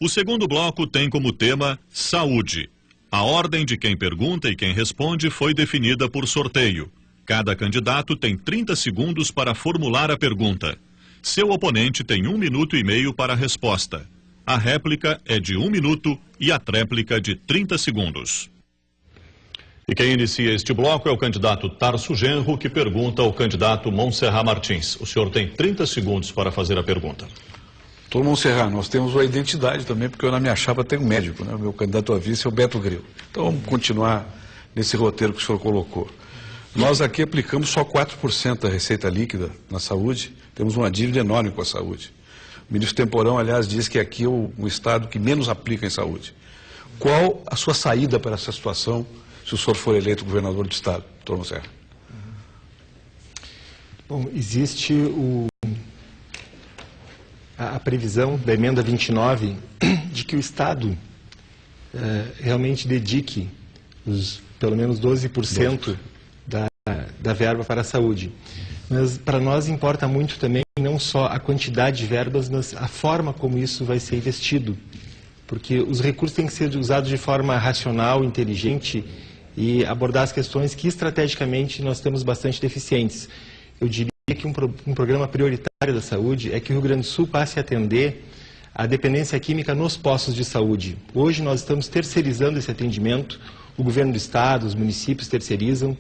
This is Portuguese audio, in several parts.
O segundo bloco tem como tema saúde. A ordem de quem pergunta e quem responde foi definida por sorteio. Cada candidato tem 30 segundos para formular a pergunta. Seu oponente tem 1 minuto e meio para a resposta. A réplica é de 1 minuto e a tréplica de 30 segundos. E quem inicia este bloco é o candidato Tarso Genro, que pergunta ao candidato Montserrat Martins. O senhor tem 30 segundos para fazer a pergunta. Doutor Montserrat, nós temos uma identidade também, porque eu na minha chapa tenho um médico, né? O meu candidato a vice é o Beto Grilo. Então vamos continuar nesse roteiro que o senhor colocou. Nós aqui aplicamos só 4% da receita líquida na saúde, temos uma dívida enorme com a saúde. O ministro Temporão, aliás, diz que aqui é o estado que menos aplica em saúde. Qual a sua saída para essa situação, se o senhor for eleito governador do estado, doutor Montserrat? Bom, existe a previsão da emenda 29 de que o Estado realmente dedique pelo menos 12% da verba para a saúde. Mas para nós importa muito também não só a quantidade de verbas, mas a forma como isso vai ser investido. Porque os recursos têm que ser usados de forma racional, inteligente e abordar as questões que estrategicamente nós temos bastante deficientes. Eu diria que um programa prioritário da saúde é que o Rio Grande do Sul passe a atender a dependência química nos postos de saúde. Hoje nós estamos terceirizando esse atendimento, o governo do estado, os municípios terceirizam,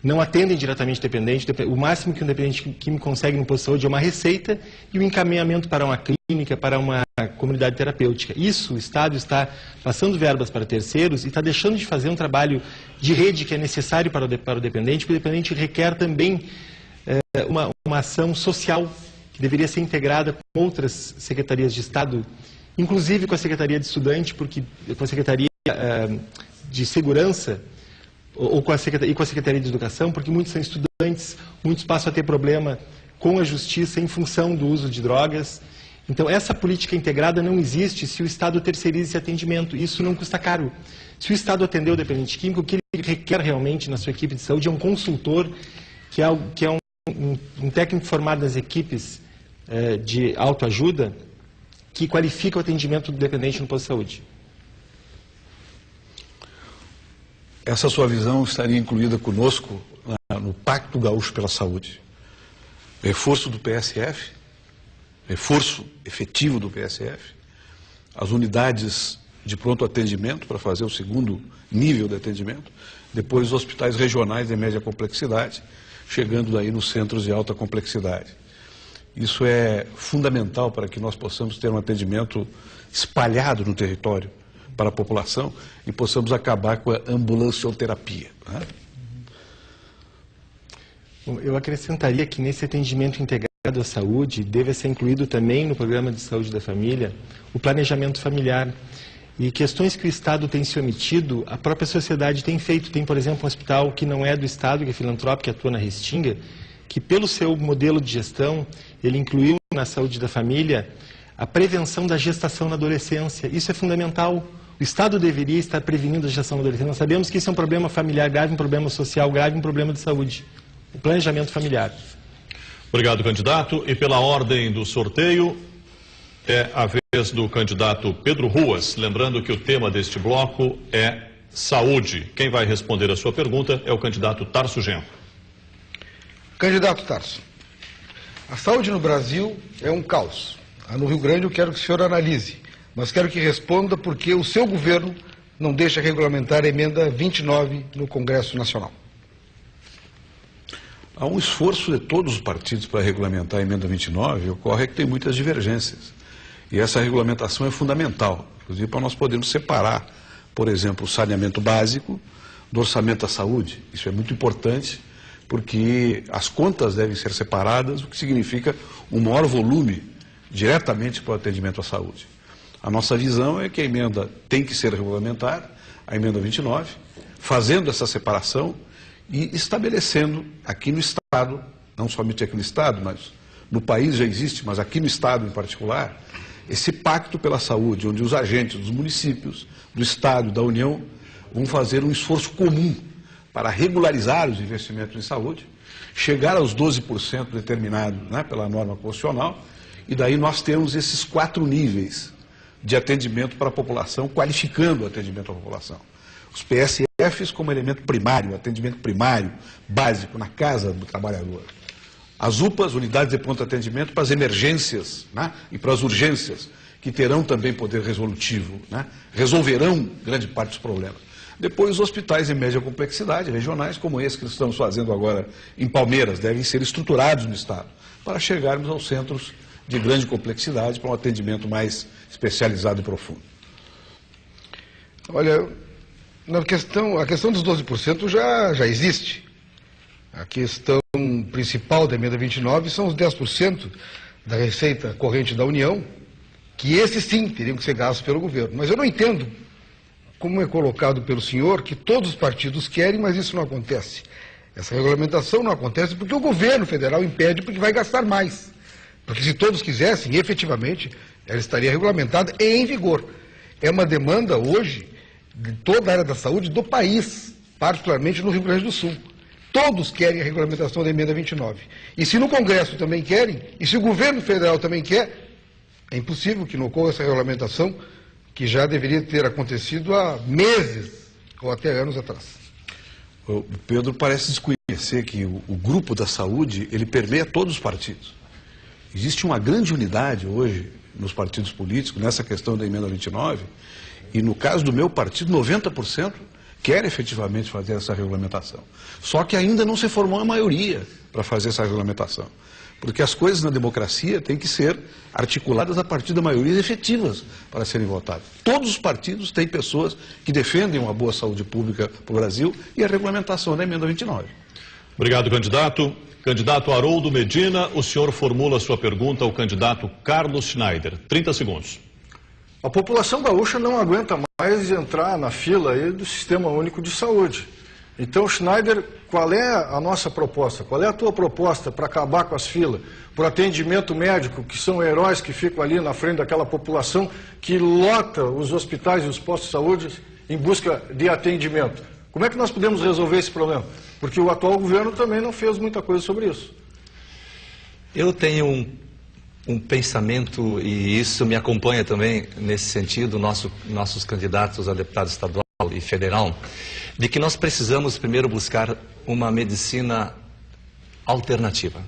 não atendem diretamente dependente, o máximo que um dependente químico consegue no posto de saúde é uma receita e o encaminhamento para uma clínica, para uma comunidade terapêutica. Isso, o Estado está passando verbas para terceiros e está deixando de fazer um trabalho de rede que é necessário para o dependente, porque o dependente requer também uma ação social que deveria ser integrada com outras secretarias de Estado, inclusive com a Secretaria de Estudante, porque com a Secretaria de Segurança ou com a Secretaria de Educação, porque muitos são estudantes, muitos passam a ter problema com a justiça em função do uso de drogas. Então, essa política integrada não existe se o Estado terceiriza esse atendimento. Isso não custa caro. Se o Estado atender o dependente químico, o que ele requer realmente na sua equipe de saúde é um consultor, que é um técnico formado nas equipes de autoajuda, que qualifica o atendimento do dependente no posto de saúde. Essa sua visão estaria incluída conosco no Pacto Gaúcho pela Saúde. Reforço do PSF, reforço efetivo do PSF, as unidades de pronto atendimento para fazer o segundo nível de atendimento, depois os hospitais regionais de média complexidade, chegando daí nos centros de alta complexidade. Isso é fundamental para que nós possamos ter um atendimento espalhado no território para a população e possamos acabar com a ambulancioterapia. Né? Bom, eu acrescentaria que nesse atendimento integrado à saúde deve ser incluído também no programa de saúde da família o planejamento familiar. E questões que o Estado tem se omitido, a própria sociedade tem feito. Tem, por exemplo, um hospital que não é do Estado, que é filantrópico, que atua na Restinga, que pelo seu modelo de gestão, ele incluiu na saúde da família a prevenção da gestação na adolescência. Isso é fundamental. O Estado deveria estar prevenindo a gestação na adolescência. Nós sabemos que isso é um problema familiar grave, um problema social grave, um problema de saúde. O planejamento familiar. Obrigado, candidato. E pela ordem do sorteio, é a vez do candidato Pedro Ruas. Lembrando que o tema deste bloco é saúde. Quem vai responder a sua pergunta é o candidato Tarso Genro. Candidato Tarso, a saúde no Brasil é um caos. No Rio Grande eu quero que o senhor analise, mas quero que responda porque o seu governo não deixa regulamentar a emenda 29 no Congresso Nacional. Há um esforço de todos os partidos para regulamentar a emenda 29, ocorre que tem muitas divergências. E essa regulamentação é fundamental, inclusive para nós podermos separar, por exemplo, o saneamento básico do orçamento da saúde. Isso é muito importante, porque as contas devem ser separadas, o que significa um maior volume diretamente para o atendimento à saúde. A nossa visão é que a emenda tem que ser regulamentada, a emenda 29, fazendo essa separação e estabelecendo aqui no Estado, não somente aqui no Estado, mas no país já existe, mas aqui no Estado em particular, esse pacto pela saúde, onde os agentes dos municípios, do Estado, da União, vão fazer um esforço comum para regularizar os investimentos em saúde, chegar aos 12% determinado, né, pela norma constitucional, e daí nós temos esses 4 níveis de atendimento para a população, qualificando o atendimento à população. Os PSFs como elemento primário, atendimento primário, básico, na casa do trabalhador. As UPAs, unidades de pronto atendimento, para as emergências, né, e para as urgências, que terão também poder resolutivo, né, resolverão grande parte dos problemas. Depois, os hospitais de média complexidade, regionais, como esse que estamos fazendo agora em Palmeiras, devem ser estruturados no Estado, para chegarmos aos centros de grande complexidade, para um atendimento mais especializado e profundo. Olha, a questão dos 12% já existe. A questão principal da emenda 29 são os 10% da receita corrente da União, que esses sim teriam que ser gastos pelo governo. Mas eu não entendo como é colocado pelo senhor que todos os partidos querem, mas isso não acontece. Essa regulamentação não acontece porque o governo federal impede, porque vai gastar mais. Porque se todos quisessem, efetivamente, ela estaria regulamentada e em vigor. É uma demanda hoje de toda a área da saúde do país, particularmente no Rio Grande do Sul. Todos querem a regulamentação da emenda 29. E se no Congresso também querem, e se o governo federal também quer, é impossível que não ocorra essa regulamentação, que já deveria ter acontecido há meses ou até anos atrás. O Pedro parece desconhecer que o grupo da saúde, ele permeia todos os partidos. Existe uma grande unidade hoje nos partidos políticos, nessa questão da emenda 29, e no caso do meu partido, 90% quer efetivamente fazer essa regulamentação. Só que ainda não se formou a maioria para fazer essa regulamentação. Porque as coisas na democracia têm que ser articuladas a partir de maiorias efetivas para serem votadas. Todos os partidos têm pessoas que defendem uma boa saúde pública para o Brasil e a regulamentação da emenda 29. Obrigado, candidato. Candidato Haroldo Medina, o senhor formula a sua pergunta ao candidato Carlos Schneider. 30 segundos. A população gaúcha não aguenta mais entrar na fila aí do Sistema Único de Saúde. Então, Schneider, qual é a nossa proposta? Qual é a tua proposta para acabar com as filas? Para o atendimento médico, que são heróis que ficam ali na frente daquela população que lota os hospitais e os postos de saúde em busca de atendimento. Como é que nós podemos resolver esse problema? Porque o atual governo também não fez muita coisa sobre isso. Eu tenho um pensamento, e isso me acompanha também nesse sentido, nossos candidatos a deputado estadual e federal, de que nós precisamos primeiro buscar uma medicina alternativa.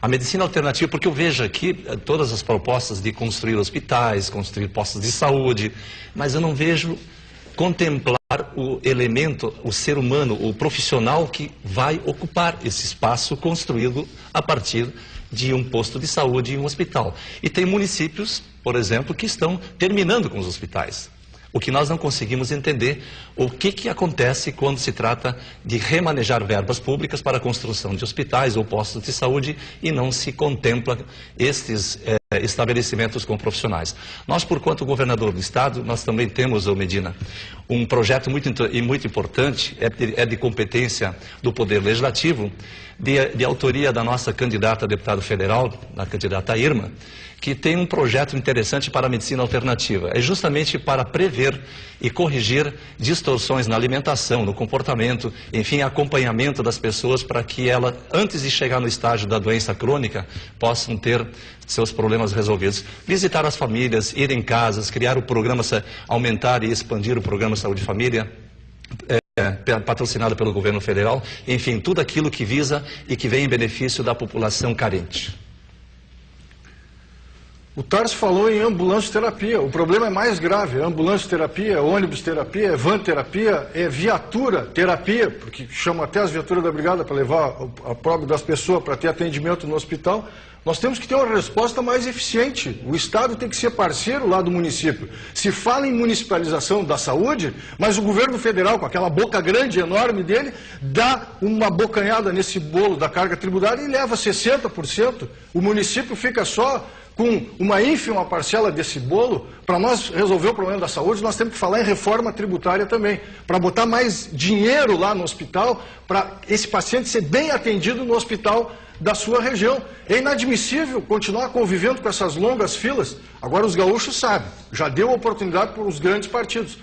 A medicina alternativa, porque eu vejo aqui todas as propostas de construir hospitais, construir postos de saúde, mas eu não vejo contemplar o elemento, o ser humano, o profissional que vai ocupar esse espaço construído a partir de um posto de saúde e um hospital. E tem municípios, por exemplo, que estão terminando com os hospitais. O que nós não conseguimos entender, o que acontece quando se trata de remanejar verbas públicas para a construção de hospitais ou postos de saúde e não se contempla estes estabelecimentos com profissionais. Nós, por quanto governador do Estado, nós também temos, Medina, um projeto muito importante, é de competência do Poder Legislativo, de autoria da nossa candidata a deputado federal, a candidata Irma, que tem um projeto interessante para a medicina alternativa. É justamente para prever e corrigir distorções na alimentação, no comportamento, enfim, acompanhamento das pessoas para que ela, antes de chegar no estágio da doença crônica, possam ter seus problemas resolvidos. Visitar as famílias, ir em casas, criar o programa, aumentar e expandir o programa Saúde e Família, patrocinado pelo governo federal, enfim, tudo aquilo que visa e que vem em benefício da população carente. O Tarso falou em ambulância terapia. O problema é mais grave. É ambulância terapia, é ônibus terapia, é van terapia, é viatura terapia, porque chamam até as viaturas da brigada para levar a pobre das pessoas para ter atendimento no hospital. Nós temos que ter uma resposta mais eficiente. O Estado tem que ser parceiro lá do município. Se fala em municipalização da saúde, mas o governo federal, com aquela boca grande, enorme dele, dá uma bocanhada nesse bolo da carga tributária e leva 60%. O município fica só com uma ínfima parcela desse bolo. Para nós resolver o problema da saúde, nós temos que falar em reforma tributária também, para botar mais dinheiro lá no hospital, para esse paciente ser bem atendido no hospital da sua região. É inadmissível continuar convivendo com essas longas filas. Agora os gaúchos sabem, já deu oportunidade para os grandes partidos.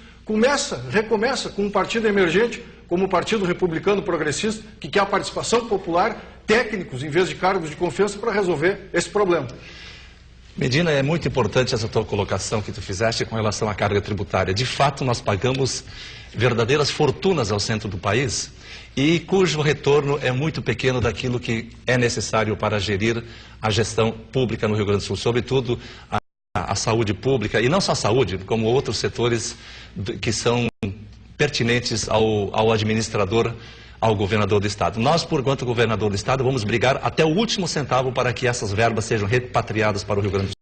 Recomeça com um partido emergente, como o Partido Republicano Progressista, que quer a participação popular, técnicos em vez de cargos de confiança para resolver esse problema. Medina, é muito importante essa tua colocação que tu fizeste com relação à carga tributária. De fato, nós pagamos verdadeiras fortunas ao centro do país e cujo retorno é muito pequeno daquilo que é necessário para gerir a gestão pública no Rio Grande do Sul, sobretudo a saúde pública, e não só a saúde, como outros setores que são pertinentes ao administrador, ao governador do Estado. Nós, por quanto governador do Estado, vamos brigar até o último centavo para que essas verbas sejam repatriadas para o Rio Grande do Sul.